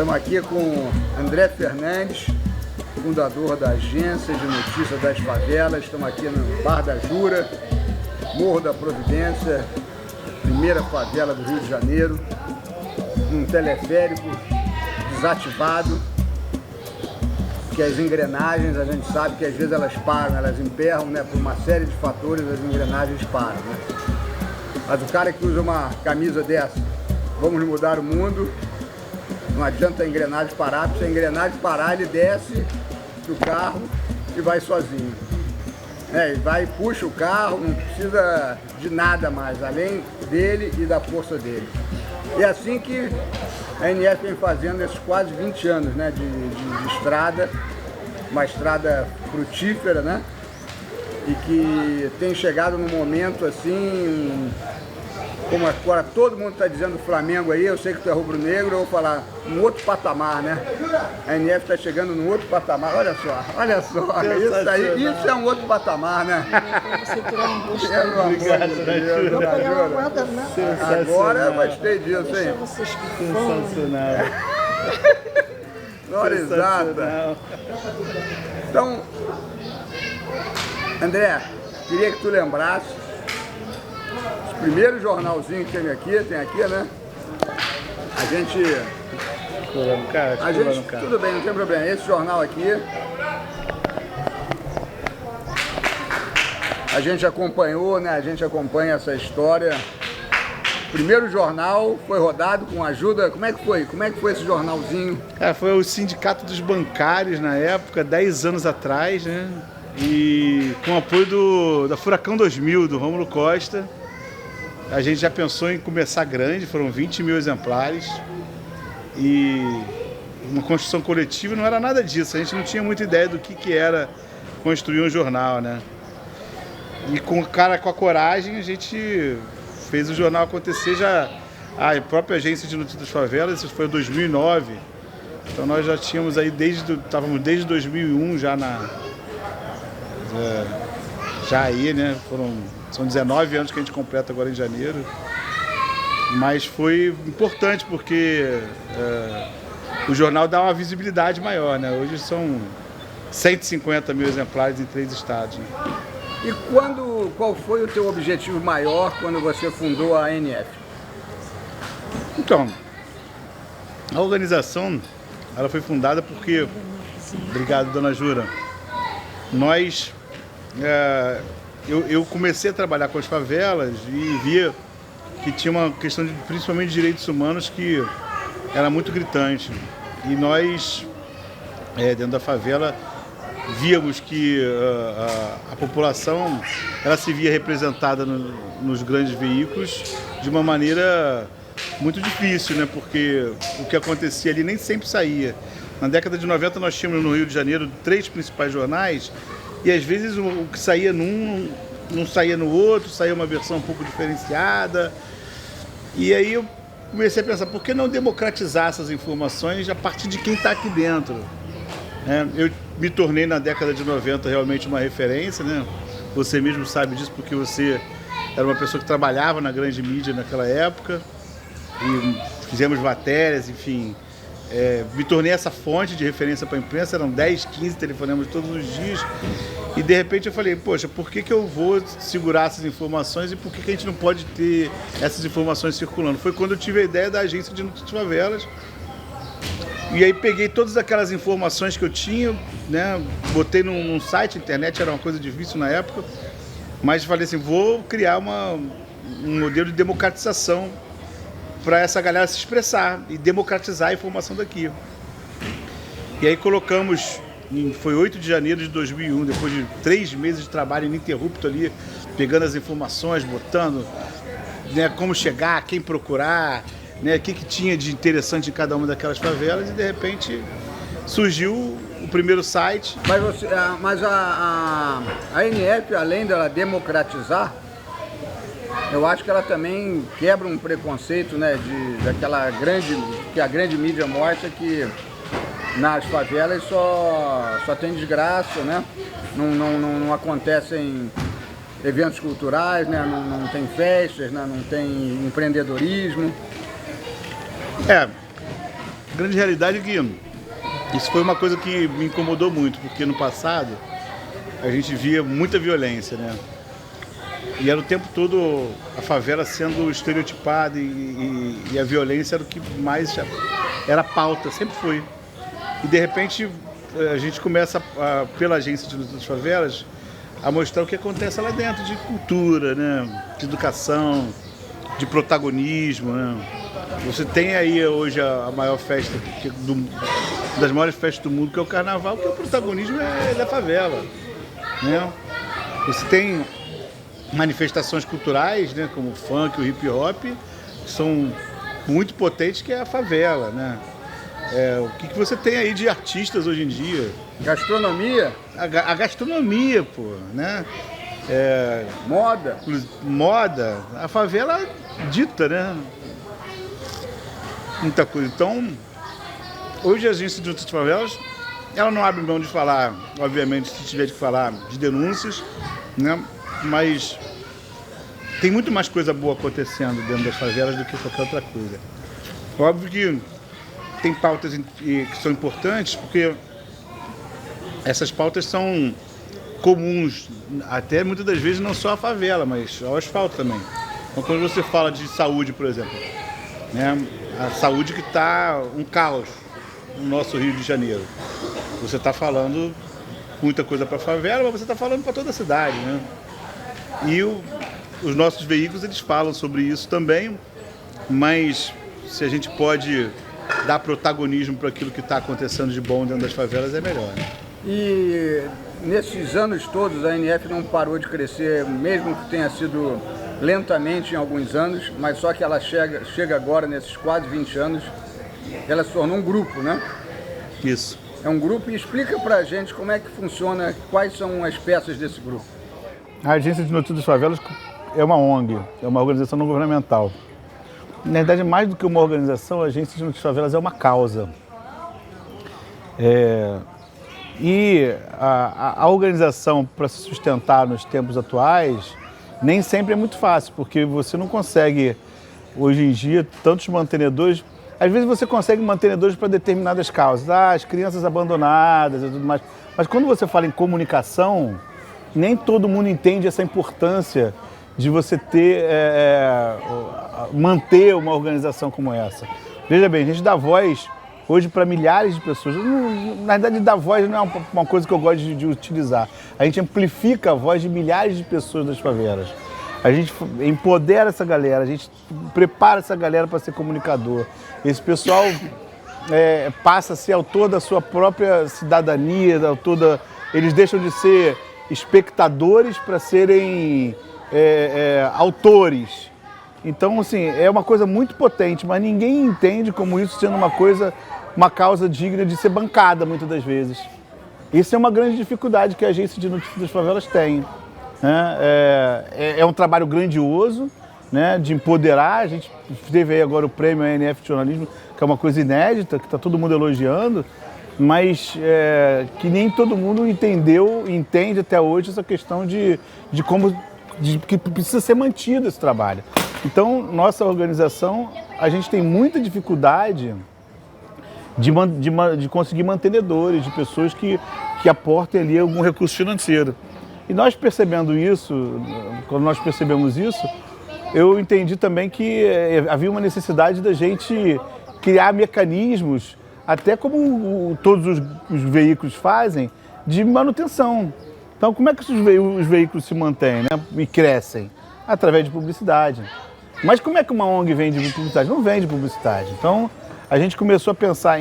Estamos aqui com André Fernandes, fundador da Agência de Notícias das Favelas. Estamos aqui no Bar da Jura, Morro da Providência, primeira favela do Rio de Janeiro, um teleférico desativado, que as engrenagens, a gente sabe que às vezes elas param, elas emperram, né, por uma série de fatores, as engrenagens param, né? Mas o cara que usa uma camisa dessa, vamos mudar o mundo, não adianta a engrenagem parar, porque se a engrenagem parar, ele desce do carro e vai sozinho. Ele vai e puxa o carro, não precisa de nada mais, além dele e da força dele. E é assim que a NF vem fazendo esses quase 20 anos, né, de estrada, uma estrada frutífera, né, e que tem chegado num momento assim, como agora todo mundo está dizendo do Flamengo aí, eu sei que tu é rubro-negro, eu vou falar, um outro patamar, né? A NF está chegando num outro patamar, olha só, isso é um outro patamar, né? Agora eu gostei disso, hein? Sensacional. Hora exata. Então, André, queria que tu lembrasse o primeiro jornalzinho que tem aqui, né? A gente... tudo bem, não tem problema. Esse jornal aqui, a gente acompanhou, né? A gente acompanha essa história. O primeiro jornal foi rodado com ajuda... Como é que foi? Como é que foi esse jornalzinho? Foi o Sindicato dos Bancários na época, 10 anos atrás, né? E com o apoio da Furacão 2000, do Rômulo Costa. A gente já pensou em começar grande, foram 20 mil exemplares. E uma construção coletiva não era nada disso, a gente não tinha muita ideia do que era construir um jornal, né? E com a coragem, a gente fez o jornal acontecer já. A própria Agência de Notícias das Favelas, isso foi em 2009. Então nós já tínhamos aí estávamos desde 2001 já já aí, né? São 19 anos que a gente completa agora em janeiro. Mas foi importante porque o jornal dá uma visibilidade maior, né? Hoje são 150 mil exemplares em 3 estados. Né? E qual foi o teu objetivo maior quando você fundou a ANF? Então, a organização ela foi fundada porque, obrigado, dona Jura, eu comecei a trabalhar com as favelas e via que tinha uma questão principalmente de direitos humanos que era muito gritante. E nós, dentro da favela, víamos que a população ela se via representada nos grandes veículos de uma maneira muito difícil, né? Porque o que acontecia ali nem sempre saía. Na década de 90 nós tínhamos no Rio de Janeiro 3 principais jornais e às vezes o que saía num não saía no outro, saía uma versão um pouco diferenciada. E aí eu comecei a pensar, por que não democratizar essas informações a partir de quem está aqui dentro? Eu me tornei na década de 90 realmente uma referência, né? Você mesmo sabe disso porque você era uma pessoa que trabalhava na grande mídia naquela época e fizemos matérias, enfim. Me tornei essa fonte de referência para a imprensa, eram 10, 15 telefonemas todos os dias e de repente eu falei, poxa, por que eu vou segurar essas informações e por que a gente não pode ter essas informações circulando? Foi quando eu tive a ideia da Agência de Notícias Favelas e aí peguei todas aquelas informações que eu tinha, né, botei num site, a internet era uma coisa difícil na época, mas falei assim, vou criar um modelo de democratização para essa galera se expressar e democratizar a informação daqui. E aí colocamos, foi 8 de janeiro de 2001, depois de 3 meses de trabalho ininterrupto ali, pegando as informações, botando, né, como chegar, quem procurar, né, o que tinha de interessante em cada uma daquelas favelas e de repente surgiu o primeiro site. Mas a ANF, além dela democratizar, eu acho que ela também quebra um preconceito, né, que a grande mídia mostra que nas favelas só tem desgraça, né? Não acontecem eventos culturais, né? Não tem festas, né? Não tem empreendedorismo. A grande realidade é que isso foi uma coisa que me incomodou muito, porque no passado a gente via muita violência, né? E era o tempo todo a favela sendo estereotipada e a violência era o que mais era pauta, sempre foi. E de repente a gente começa, pela Agência de Luta das Favelas, a mostrar o que acontece lá dentro de cultura, né? De educação, de protagonismo, né? Você tem aí hoje a maior festa, das maiores festas do mundo, que é o Carnaval, que o protagonismo é da favela, né? Você tem manifestações culturais, né, como o funk, o hip hop, que são muito potentes, que é a favela, né? O que você tem aí de artistas hoje em dia? Gastronomia? A gastronomia, pô, né? Moda? Moda. A favela dita, né? Muita coisa. Então, hoje a Agência de Luta das Favelas, ela não abre mão de falar, obviamente, se tiver de falar de denúncias, né? Mas tem muito mais coisa boa acontecendo dentro das favelas do que qualquer outra coisa. Óbvio que tem pautas que são importantes, porque essas pautas são comuns, até muitas das vezes não só a favela, mas ao asfalto também. Então, quando você fala de saúde, por exemplo, né, a saúde que está um caos no nosso Rio de Janeiro. Você está falando muita coisa para a favela, mas você está falando para toda a cidade, né? E os nossos veículos, eles falam sobre isso também, mas se a gente pode dar protagonismo para aquilo que está acontecendo de bom dentro das favelas, é melhor, né? E nesses anos todos a ANF não parou de crescer, mesmo que tenha sido lentamente em alguns anos, mas só que ela chega agora, nesses quase 20 anos, ela se tornou um grupo, né? Isso. É um grupo, e explica pra gente como é que funciona, quais são as peças desse grupo. A Agência de Notícias das Favelas é uma ONG, é uma organização não governamental. Na verdade, mais do que uma organização, a Agência de Notícias das Favelas é uma causa. E a organização, para se sustentar nos tempos atuais, nem sempre é muito fácil, porque você não consegue, hoje em dia, tantos mantenedores. Às vezes você consegue mantenedores para determinadas causas, as crianças abandonadas e tudo mais. Mas quando você fala em comunicação, nem todo mundo entende essa importância de você manter uma organização como essa. Veja bem, a gente dá voz hoje para milhares de pessoas. Na verdade, dar voz não é uma coisa que eu gosto de utilizar. A gente amplifica a voz de milhares de pessoas das favelas. A gente empodera essa galera, a gente prepara essa galera para ser comunicador. Esse pessoal passa a ser autor da sua própria cidadania, eles deixam de ser espectadores para serem autores. Então, assim, é uma coisa muito potente, mas ninguém entende como isso sendo uma causa digna de ser bancada, muitas das vezes. Isso é uma grande dificuldade que a Agência de Notícias das Favelas tem. É um trabalho grandioso, né, de empoderar. A gente teve aí agora o prêmio ANF de jornalismo, que é uma coisa inédita, que está todo mundo elogiando, mas que nem todo mundo entende até hoje essa questão de que precisa ser mantido esse trabalho. Então, nossa organização, a gente tem muita dificuldade de conseguir mantenedores, de pessoas que aportem ali algum recurso financeiro. E nós percebendo isso, quando nós percebemos isso, eu entendi também que havia uma necessidade da gente criar mecanismos, até como todos os veículos fazem, de manutenção. Então, como é que os veículos se mantêm, né, e crescem? Através de publicidade. Mas como é que uma ONG vende publicidade? Não vende publicidade. Então, a gente começou a pensar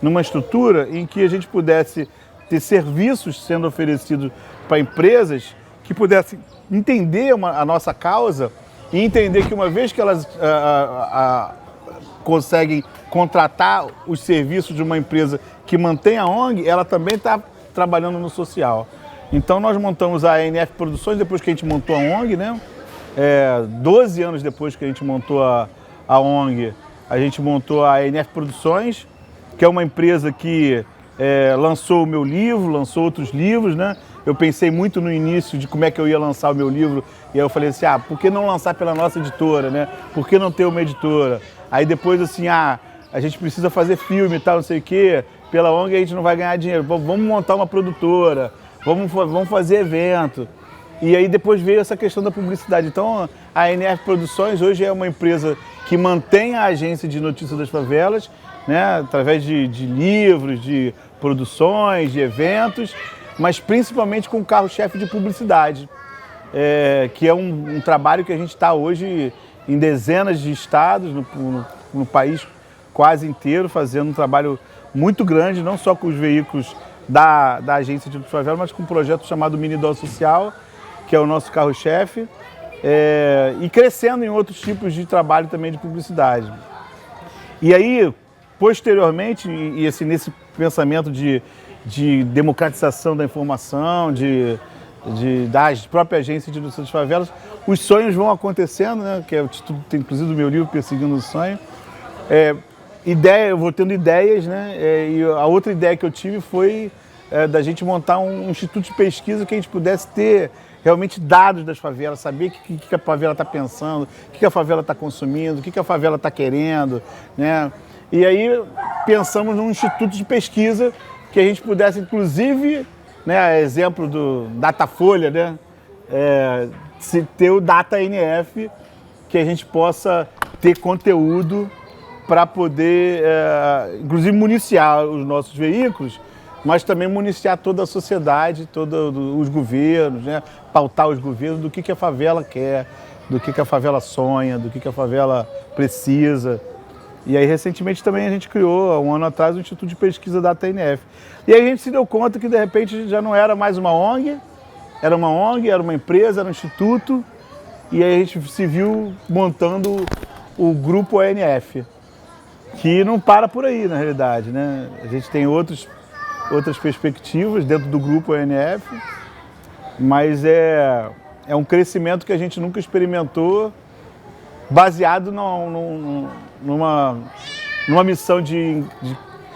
numa estrutura em que a gente pudesse ter serviços sendo oferecidos para empresas que pudessem entender a nossa causa e entender que uma vez que elas conseguem contratar os serviços de uma empresa que mantém a ONG, ela também está trabalhando no social. Então nós montamos a ANF Produções depois que a gente montou a ONG, né? 12 anos depois que a gente montou a ONG, a gente montou a ANF Produções, que é uma empresa que lançou o meu livro, lançou outros livros, né? Eu pensei muito no início de como é que eu ia lançar o meu livro, e aí eu falei assim, por que não lançar pela nossa editora, né? Por que não ter uma editora? Aí depois, assim, a gente precisa fazer filme e tal, não sei o quê, pela ONG a gente não vai ganhar dinheiro, vamos montar uma produtora, vamos fazer evento. E aí depois veio essa questão da publicidade. Então a NF Produções hoje é uma empresa que mantém a agência de notícias das favelas, né, através de livros, de produções, de eventos, mas principalmente com o carro-chefe de publicidade, que é um trabalho que a gente está hoje em dezenas de estados no país quase inteiro, fazendo um trabalho muito grande, não só com os veículos da agência de favela, mas com um projeto chamado Mini Dó Social, que é o nosso carro-chefe, e crescendo em outros tipos de trabalho também de publicidade. E aí, posteriormente, e assim, nesse pensamento de democratização da informação, da própria agência de notícias das favelas, os sonhos vão acontecendo, né? Que é o título, inclusive, do meu livro, Perseguindo o Sonho. Eu vou tendo ideias, né? E a outra ideia que eu tive foi da gente montar um instituto de pesquisa que a gente pudesse ter realmente dados das favelas, saber o que a favela está pensando, o que a favela está consumindo, o que a favela está querendo, né? E aí pensamos num instituto de pesquisa que a gente pudesse, inclusive, né, exemplo do Datafolha, né, ter o Data NF, que a gente possa ter conteúdo para poder, inclusive, municiar os nossos veículos, mas também municiar toda a sociedade, todos os governos, né, pautar os governos do que a favela quer, do que a favela sonha, do que a favela precisa. E aí, recentemente, também a gente criou, há um ano atrás, o Instituto de Pesquisa da ATNF. E aí a gente se deu conta que, de repente, já não era mais uma ONG, era uma empresa, era um instituto, e aí a gente se viu montando o Grupo ANF, que não para por aí, na realidade, né? A gente tem outras perspectivas dentro do Grupo ANF, mas é um crescimento que a gente nunca experimentou, baseado numa missão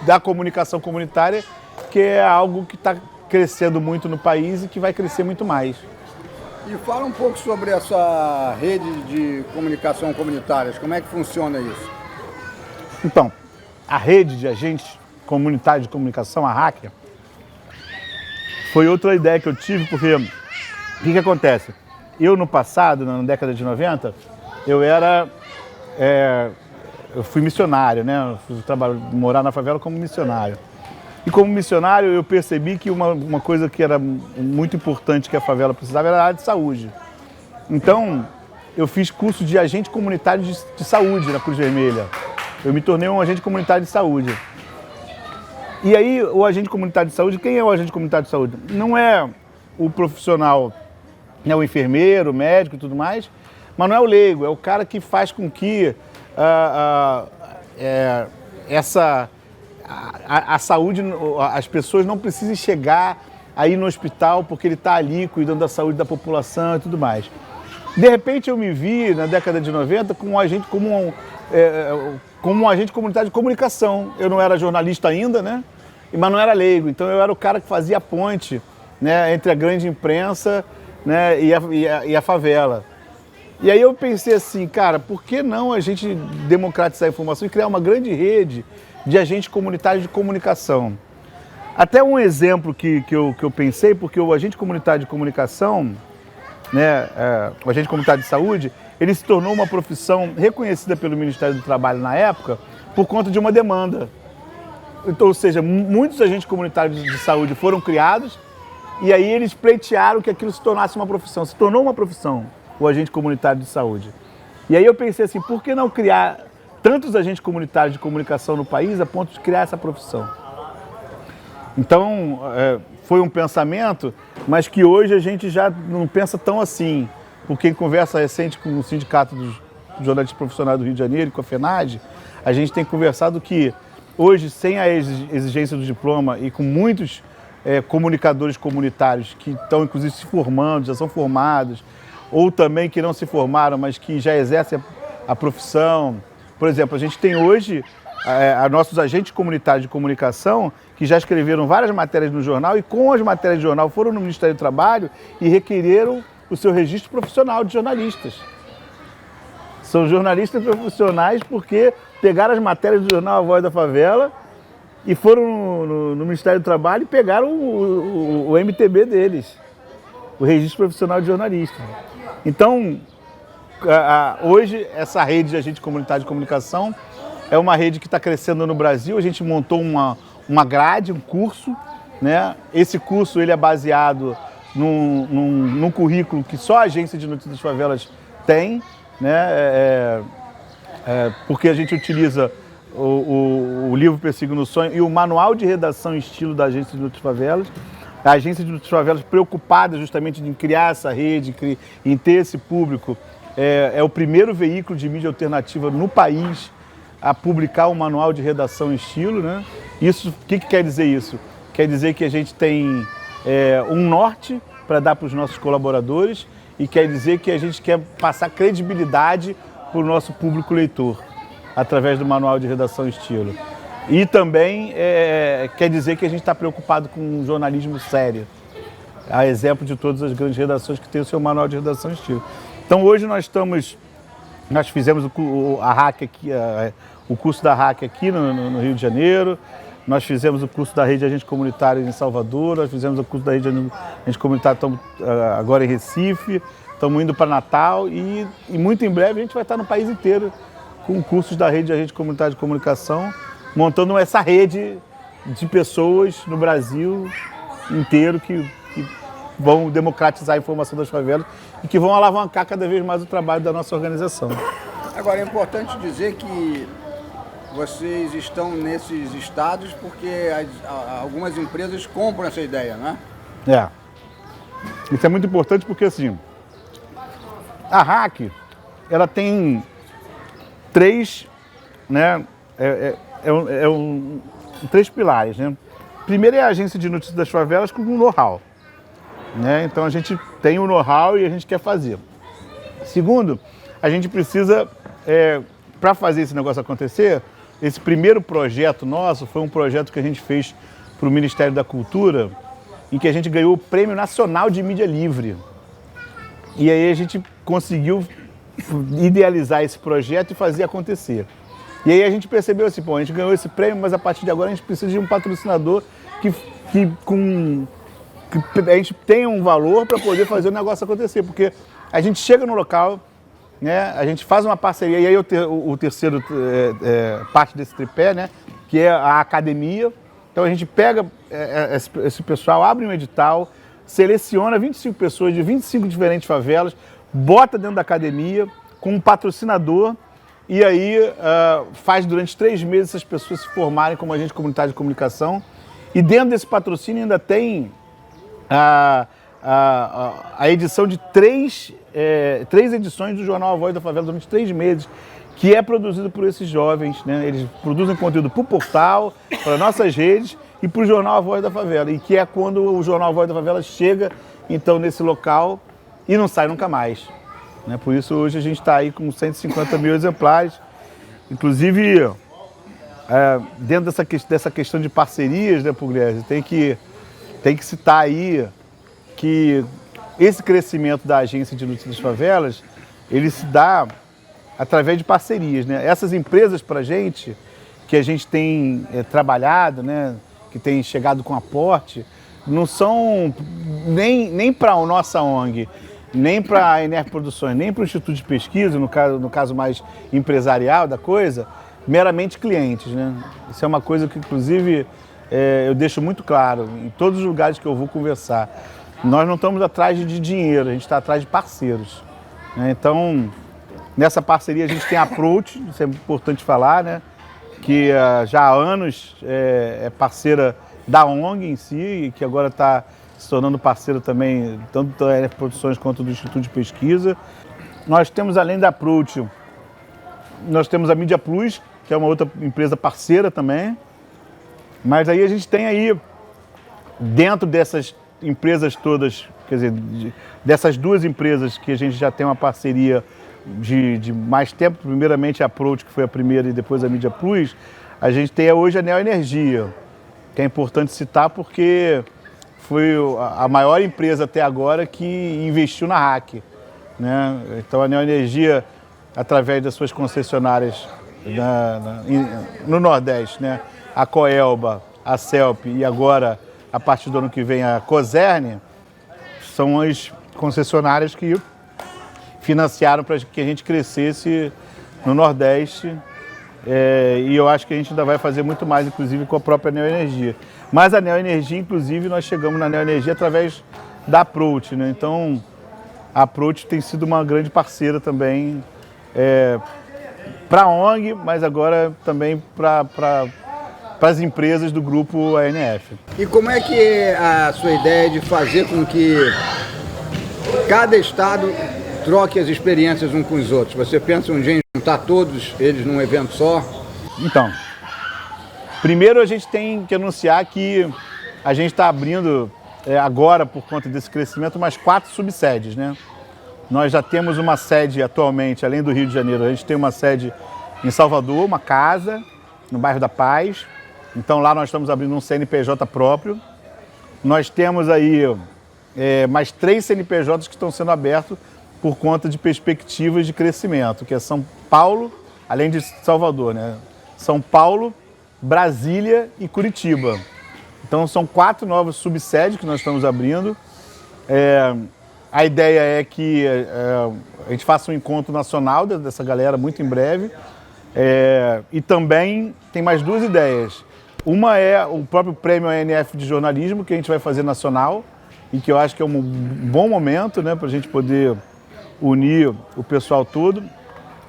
da comunicação comunitária, que é algo que está crescendo muito no país e que vai crescer muito mais. E fala um pouco sobre essa rede de comunicação comunitárias, como é que funciona isso? Então, a rede de agentes comunitários de comunicação, a Hacker, foi outra ideia que eu tive, porque o que acontece? Eu, no passado, na década de 90, eu fui missionário, né? Eu fui morar na favela como missionário. E como missionário eu percebi que uma coisa que era muito importante que a favela precisava era a área de saúde. Então, eu fiz curso de agente comunitário de saúde na Cruz Vermelha. Eu me tornei um agente comunitário de saúde. E aí, o agente comunitário de saúde, quem é o agente comunitário de saúde? Não é o profissional, é o enfermeiro, o médico e tudo mais, mas não é o leigo, é o cara que faz com que a saúde, as pessoas não precisem chegar aí no hospital porque ele está ali cuidando da saúde da população e tudo mais. De repente eu me vi, na década de 90, como um agente comunitário de comunicação. Eu não era jornalista ainda, né? Mas não era leigo, então eu era o cara que fazia a ponte, né, entre a grande imprensa, né, e a favela. E aí eu pensei assim, cara, por que não a gente democratizar a informação e criar uma grande rede de agentes comunitários de comunicação? Até um exemplo que eu pensei, porque o agente comunitário de comunicação, né, o agente comunitário de saúde, ele se tornou uma profissão reconhecida pelo Ministério do Trabalho na época por conta de uma demanda. Então, ou seja, muitos agentes comunitários de saúde foram criados e aí eles pleitearam que aquilo se tornasse uma profissão. Se tornou uma profissão, o agente comunitário de saúde. E aí eu pensei assim, por que não criar tantos agentes comunitários de comunicação no país a ponto de criar essa profissão? Então, foi um pensamento, mas que hoje a gente já não pensa tão assim. Porque em conversa recente com o Sindicato dos Jornalistas Profissionais do Rio de Janeiro, com a FENAD, a gente tem conversado que hoje, sem a exigência do diploma e com muitos comunicadores comunitários que estão, inclusive, se formando, já são formados, ou também que não se formaram, mas que já exercem a profissão. Por exemplo, a gente tem hoje nossos agentes comunitários de comunicação que já escreveram várias matérias no jornal e com as matérias de jornal foram no Ministério do Trabalho e requereram o seu registro profissional de jornalistas. São jornalistas profissionais porque pegaram as matérias do jornal A Voz da Favela e foram no Ministério do Trabalho e pegaram o MTB deles, o Registro Profissional de Jornalista. Então, hoje, essa rede de agente comunitário de comunicação é uma rede que está crescendo no Brasil. A gente montou uma grade, um curso, né? Esse curso ele é baseado num currículo que só a Agência de Notícias das Favelas tem, né? Porque a gente utiliza o livro Persigo no Sonho e o manual de redação e estilo da Agência de Notícias Favelas. A Agência de Notícias Favelas, preocupada justamente em criar essa rede, em ter esse público, é o primeiro veículo de mídia alternativa no país a publicar um manual de redação e estilo, né? Isso, o que quer dizer isso? Quer dizer que a gente tem um norte para dar para os nossos colaboradores e quer dizer que a gente quer passar credibilidade para o nosso público leitor, através do manual de redação e estilo. E também quer dizer que a gente está preocupado com um jornalismo sério, a exemplo de todas as grandes redações que têm o seu manual de redação e estilo. Então hoje nós fizemos a RAC aqui, o curso da RAC aqui no Rio de Janeiro, nós fizemos o curso da Rede Agente Comunitário em Salvador, nós fizemos o curso da Rede Agente Comunitário agora em Recife, estamos indo para Natal e muito em breve a gente vai estar no país inteiro com cursos da Rede Agente Comunitário de Comunicação, montando essa rede de pessoas no Brasil inteiro que vão democratizar a informação das favelas e que vão alavancar cada vez mais o trabalho da nossa organização. Agora, é importante dizer que vocês estão nesses estados porque algumas empresas compram essa ideia, né? Isso é muito importante porque, assim, a RAC, ela tem três, né, três pilares, né? Primeiro é a Agência de Notícias das Favelas com know-how, né? Então a gente tem o know-how e a gente quer fazer. Segundo, a gente precisa, para fazer esse negócio acontecer, esse primeiro projeto nosso foi um projeto que a gente fez para o Ministério da Cultura, em que a gente ganhou o Prêmio Nacional de Mídia Livre. E aí a gente conseguiu idealizar esse projeto e fazer acontecer. E aí a gente percebeu assim, a gente ganhou esse prêmio, mas a partir de agora a gente precisa de um patrocinador que a gente tenha um valor para poder fazer o negócio acontecer, porque a gente chega no local, né, a gente faz uma parceria, e aí o terceiro parte desse tripé, né, que é a academia. Então a gente pega esse pessoal, abre um edital, seleciona 25 pessoas de 25 diferentes favelas, bota dentro da academia com um patrocinador e aí faz durante 3 meses essas pessoas se formarem como agente comunitário de comunicação. E dentro desse patrocínio ainda tem a edição de três edições do jornal A Voz da Favela durante 3 meses, que é produzido por esses jovens, né? Eles produzem conteúdo para o portal, para nossas redes e para o jornal A Voz da Favela, e que é quando o jornal A Voz da Favela chega então nesse local e não sai nunca mais, né? Por isso hoje a gente está aí com 150 mil exemplares, inclusive dentro dessa questão de parcerias, né, Pugliese, tem que citar aí que esse crescimento da Agência de Notícias das Favelas, ele se dá através de parcerias, né? Essas empresas para a gente, que a gente tem trabalhado, né, que tem chegado com aporte, não são nem para a nossa ONG, nem para a Enerv Produções, nem para o Instituto de Pesquisa, no caso mais empresarial da coisa, meramente clientes, né? Isso é uma coisa que, inclusive, eu deixo muito claro em todos os lugares que eu vou conversar. Nós não estamos atrás de dinheiro, a gente está atrás de parceiros, né? Então, nessa parceria a gente tem a Approach, isso é importante falar, né? Que já há anos é parceira da ONG em si e que agora está se tornando parceira também, tanto da Enerv Produções quanto do Instituto de Pesquisa. Nós temos, além da Approach, nós temos a Mídia Plus, que é uma outra empresa parceira também, mas aí a gente tem aí, dentro dessas empresas todas, quer dizer, dessas duas empresas que a gente já tem uma parceria de mais tempo, primeiramente a Approach, que foi a primeira, e depois a Mídia Plus, a gente tem hoje a Neoenergia, que é importante citar porque foi a maior empresa até agora que investiu na RAC, né? Então a Neoenergia, através das suas concessionárias no Nordeste, né? A Coelba, a CELP e agora, a partir do ano que vem, a Cosern, são as concessionárias que financiaram para que a gente crescesse no Nordeste. E eu acho que a gente ainda vai fazer muito mais, inclusive, com a própria Neoenergia. Mas a Neoenergia, inclusive, nós chegamos na Neoenergia através da Approach, né? Então, a Approach tem sido uma grande parceira também para a ONG, mas agora também para as empresas do grupo ANF. E como é que é a sua ideia de fazer com que cada estado troque as experiências uns com os outros? Você pensa um dia em juntar todos eles num evento só? Então, primeiro a gente tem que anunciar que a gente está abrindo agora, por conta desse crescimento, mais 4 subsedes, né? Nós já temos uma sede atualmente, além do Rio de Janeiro, a gente tem uma sede em Salvador, uma casa, no bairro da Paz. Então lá nós estamos abrindo um CNPJ próprio. Nós temos aí mais 3 CNPJs que estão sendo abertos por conta de perspectivas de crescimento, que é São Paulo, além de Salvador, né? São Paulo, Brasília e Curitiba. Então são 4 novos subsedes que nós estamos abrindo. A ideia é que a gente faça um encontro nacional dessa galera muito em breve. E também tem mais 2 ideias. Uma é o próprio Prêmio ANF de Jornalismo, que a gente vai fazer nacional, e que eu acho que é um bom momento, né, para a gente poder unir o pessoal todo.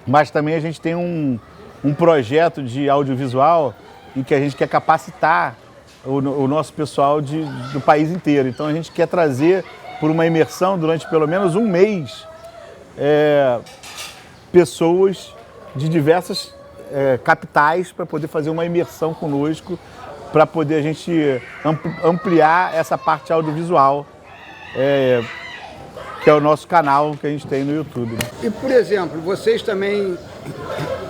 Mas também a gente tem um projeto de audiovisual em que a gente quer capacitar o nosso pessoal do país inteiro. Então a gente quer trazer, por uma imersão durante pelo menos um mês, pessoas de diversas capitais para poder fazer uma imersão conosco, para poder a gente ampliar essa parte audiovisual, que é o nosso canal que a gente tem no YouTube. E, por exemplo, vocês também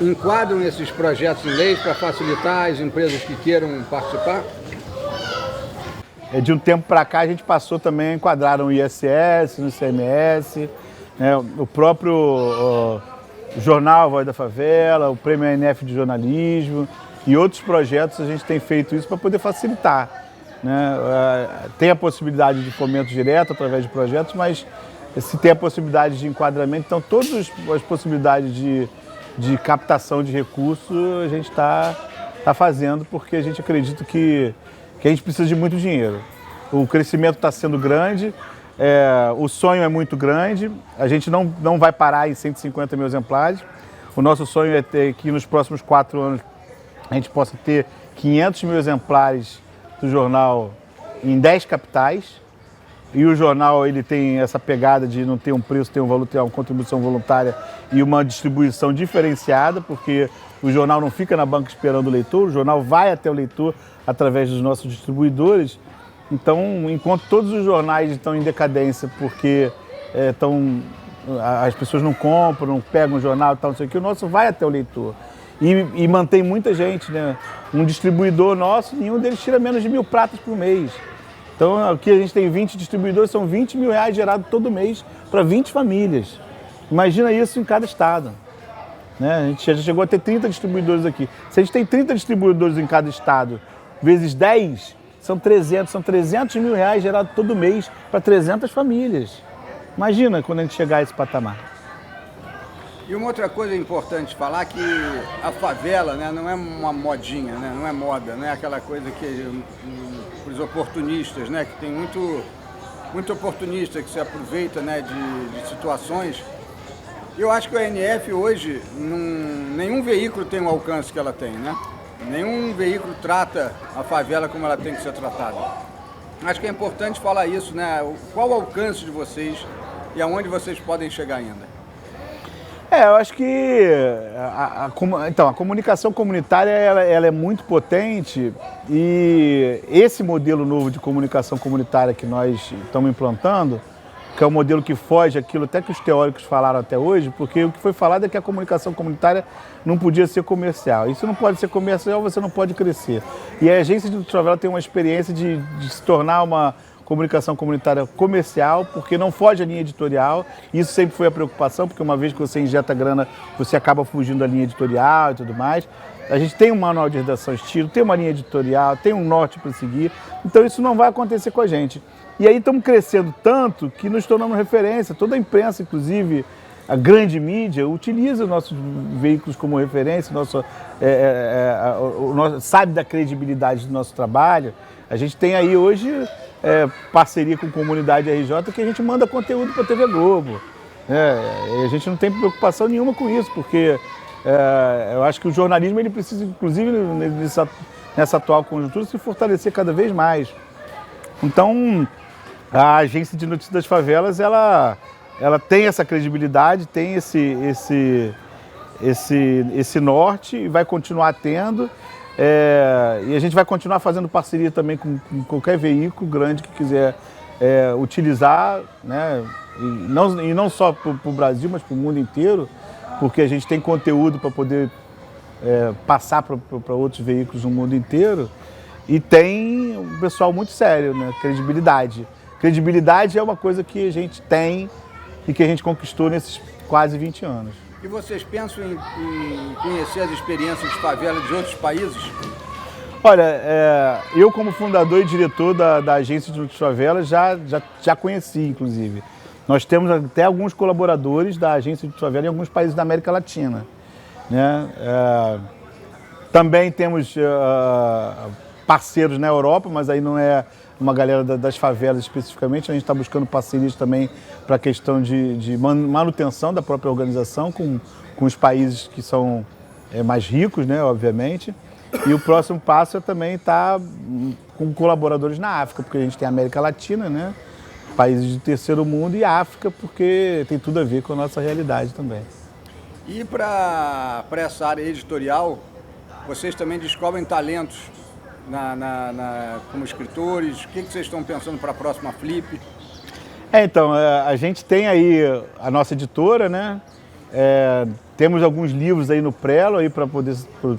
enquadram esses projetos em leis para facilitar as empresas que queiram participar? De um tempo para cá a gente passou também a enquadrar no ISS, no ICMS, né, o próprio Jornal Voz da Favela, o Prêmio ANF de Jornalismo e outros projetos. A gente tem feito isso para poder facilitar, né? Tem a possibilidade de fomento direto através de projetos, mas se tem a possibilidade de enquadramento, então todas as possibilidades de captação de recursos a gente está fazendo, porque a gente acredita que a gente precisa de muito dinheiro. O crescimento está sendo grande, o sonho é muito grande, a gente não vai parar em 150 mil exemplares. O nosso sonho é ter que nos próximos 4 anos a gente possa ter 500 mil exemplares do jornal em 10 capitais. E o jornal ele tem essa pegada de não ter um preço, ter um valor, ter uma contribuição voluntária e uma distribuição diferenciada, porque o jornal não fica na banca esperando o leitor, o jornal vai até o leitor através dos nossos distribuidores. Então, enquanto todos os jornais estão em decadência porque as pessoas não compram, não pegam o jornal e tal, não sei o que, o nosso vai até o leitor. E mantém muita gente, né? Um distribuidor nosso, nenhum deles tira menos de 1.000 pratas por mês. Então, aqui a gente tem 20 distribuidores, são 20 mil reais gerados todo mês para 20 famílias. Imagina isso em cada estado, né? A gente já chegou a ter 30 distribuidores aqui. Se a gente tem 30 distribuidores em cada estado, vezes 10, são 300 mil reais gerados todo mês para 300 famílias. Imagina quando a gente chegar a esse patamar. E uma outra coisa importante falar que a favela, né, não é uma modinha, né, não é moda, não é aquela coisa que os oportunistas, né, que tem muito oportunista que se aproveita, né, de situações. Eu acho que o ANF hoje, nenhum veículo tem o alcance que ela tem, né? Nenhum veículo trata a favela como ela tem que ser tratada. Acho que é importante falar isso, né? Qual o alcance de vocês e aonde vocês podem chegar ainda? Eu acho que a comunicação comunitária ela é muito potente, e esse modelo novo de comunicação comunitária que nós estamos implantando, que é um modelo que foge aquilo até que os teóricos falaram até hoje, porque o que foi falado é que a comunicação comunitária não podia ser comercial. Isso não pode ser comercial, você não pode crescer. E a agência de favela tem uma experiência de se tornar uma comunicação comunitária comercial, porque não foge à linha editorial. Isso sempre foi a preocupação, porque uma vez que você injeta grana, você acaba fugindo da linha editorial e tudo mais. A gente tem um manual de redação estilo, tem uma linha editorial, tem um norte para seguir, então isso não vai acontecer com a gente. E aí estamos crescendo tanto que nos tornamos referência. Toda a imprensa, inclusive a grande mídia, utiliza os nossos veículos como referência, sabe da credibilidade do nosso trabalho. A gente tem aí hoje parceria com a comunidade RJ que a gente manda conteúdo para a TV Globo. E a gente não tem preocupação nenhuma com isso, porque eu acho que o jornalismo ele precisa, inclusive nessa atual conjuntura, se fortalecer cada vez mais. Então, a Agência de Notícias das Favelas, ela tem essa credibilidade, tem esse norte e vai continuar tendo. E a gente vai continuar fazendo parceria também com qualquer veículo grande que quiser utilizar, né? E não só para o Brasil, mas para o mundo inteiro, porque a gente tem conteúdo para poder passar para outros veículos no mundo inteiro. E tem um pessoal muito sério, né? Credibilidade. Credibilidade é uma coisa que a gente tem e que a gente conquistou nesses quase 20 anos. E vocês pensam em conhecer as experiências de favela de outros países? Olha, eu como fundador e diretor da Agência de Notícias Favelas já conheci, inclusive. Nós temos até alguns colaboradores da Agência de Favelas em alguns países da América Latina, né? Também temos parceiros na Europa, mas aí não é uma galera das favelas especificamente. A gente está buscando parcerias também para a questão de manutenção da própria organização com os países que são mais ricos, né, obviamente. E o próximo passo é também estar com colaboradores na África, porque a gente tem a América Latina, né, países de terceiro mundo, e a África, porque tem tudo a ver com a nossa realidade também. E para essa área editorial, vocês também descobrem talentos como escritores? O que vocês estão pensando para a próxima Flip? Então, a gente tem aí a nossa editora, né? Temos alguns livros aí no prelo aí para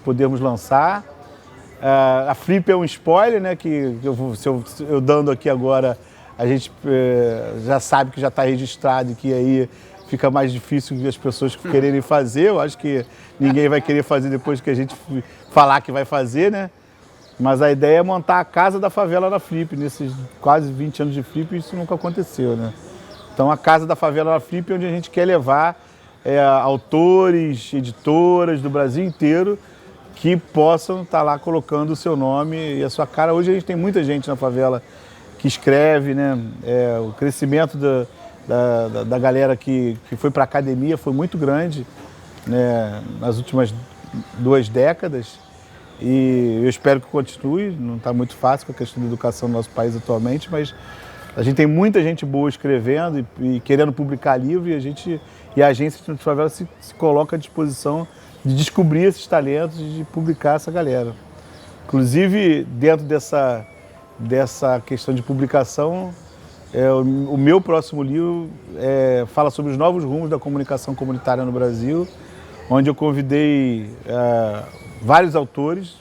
podermos lançar. A Flip é um spoiler, né? Que eu dando aqui agora, a gente já sabe que já está registrado e que aí fica mais difícil as pessoas quererem fazer. Eu acho que ninguém vai querer fazer depois que a gente falar que vai fazer, né? Mas a ideia é montar a Casa da Favela na Flip. Nesses quase 20 anos de Flip, isso nunca aconteceu, né? Então, a Casa da Favela na Flip é onde a gente quer levar autores, editoras do Brasil inteiro que possam estar lá colocando o seu nome e a sua cara. Hoje a gente tem muita gente na favela que escreve, né? O crescimento da galera que foi para a academia foi muito grande, né? Nas últimas 2 décadas. E eu espero que continue. Não está muito fácil com a questão da educação no nosso país atualmente, mas a gente tem muita gente boa escrevendo e querendo publicar livro, e a Agência de Favela se coloca à disposição de descobrir esses talentos e de publicar essa galera. Inclusive, dentro dessa questão de publicação, o meu próximo livro fala sobre os novos rumos da comunicação comunitária no Brasil, onde eu convidei vários autores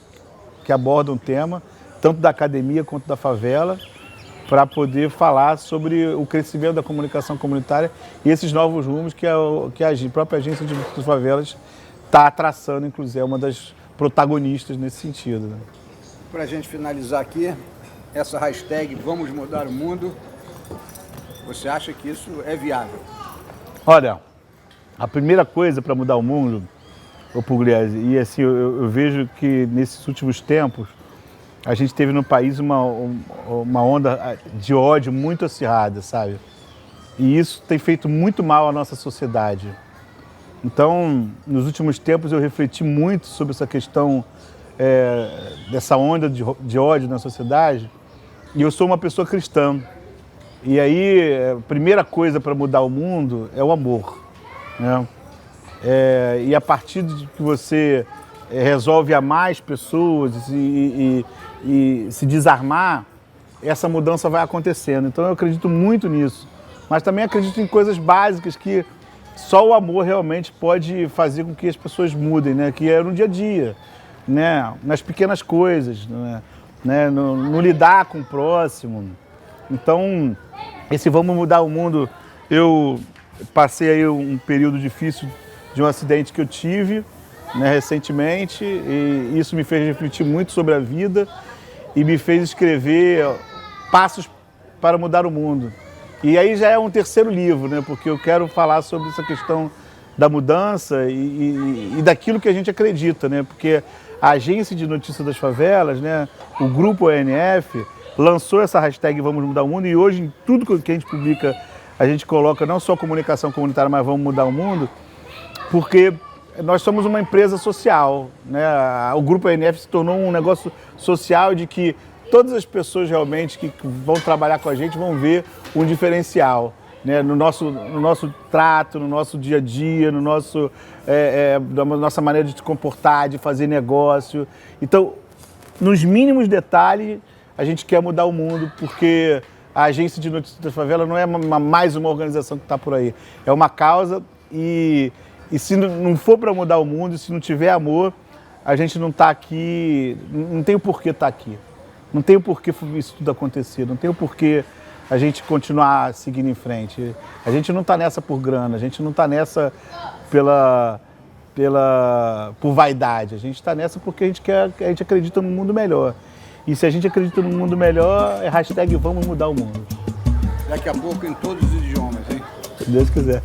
que abordam o tema, tanto da academia quanto da favela, para poder falar sobre o crescimento da comunicação comunitária e esses novos rumos que a própria Agência de Notícias Favelas está traçando, inclusive é uma das protagonistas nesse sentido, né? Para a gente finalizar aqui, essa hashtag Vamos Mudar o Mundo, você acha que isso é viável? Olha, a primeira coisa para mudar o mundo, Pugliese, e assim, eu vejo que nesses últimos tempos a gente teve no país uma onda de ódio muito acirrada, sabe? E isso tem feito muito mal à nossa sociedade. Então, nos últimos tempos eu refleti muito sobre essa questão dessa onda de ódio na sociedade, e eu sou uma pessoa cristã. E aí, a primeira coisa para mudar o mundo é o amor, né? E a partir de que você resolve amar as pessoas e se desarmar, essa mudança vai acontecendo. Então eu acredito muito nisso, mas também acredito em coisas básicas que só o amor realmente pode fazer com que as pessoas mudem, né? Que é no dia a dia, né? Nas pequenas coisas, né? No lidar com o próximo, Então, esse Vamos Mudar o Mundo, eu passei aí um período difícil de um acidente que eu tive, né, recentemente, e isso me fez refletir muito sobre a vida e me fez escrever Passos para Mudar o Mundo. E aí já é um terceiro livro, né, porque eu quero falar sobre essa questão da mudança e daquilo que a gente acredita, né, porque a Agência de Notícias das Favelas, né, o Grupo ONF, lançou essa hashtag Vamos Mudar o Mundo e hoje em tudo que a gente publica, a gente coloca não só comunicação comunitária, mas Vamos Mudar o Mundo, porque nós somos uma empresa social, né? O Grupo ONF se tornou um negócio social de que todas as pessoas realmente que vão trabalhar com a gente vão ver um diferencial, né? No nosso trato, no nosso dia a dia, na nossa maneira de se comportar, de fazer negócio. Então, nos mínimos detalhes, a gente quer mudar o mundo, porque a Agência de Notícias da Favela não é mais uma organização que está por aí. É uma causa e se não for para mudar o mundo, se não tiver amor, a gente não está aqui, não tem o porquê estar aqui. Não tem o porquê isso tudo acontecer, não tem o porquê a gente continuar seguindo em frente. A gente não está nessa por grana, a gente não está nessa por vaidade, a gente está nessa porque a gente acredita num mundo melhor. E se a gente acredita num mundo melhor, é hashtag Vamos Mudar o Mundo. Daqui a pouco em todos os idiomas, hein? Se Deus quiser.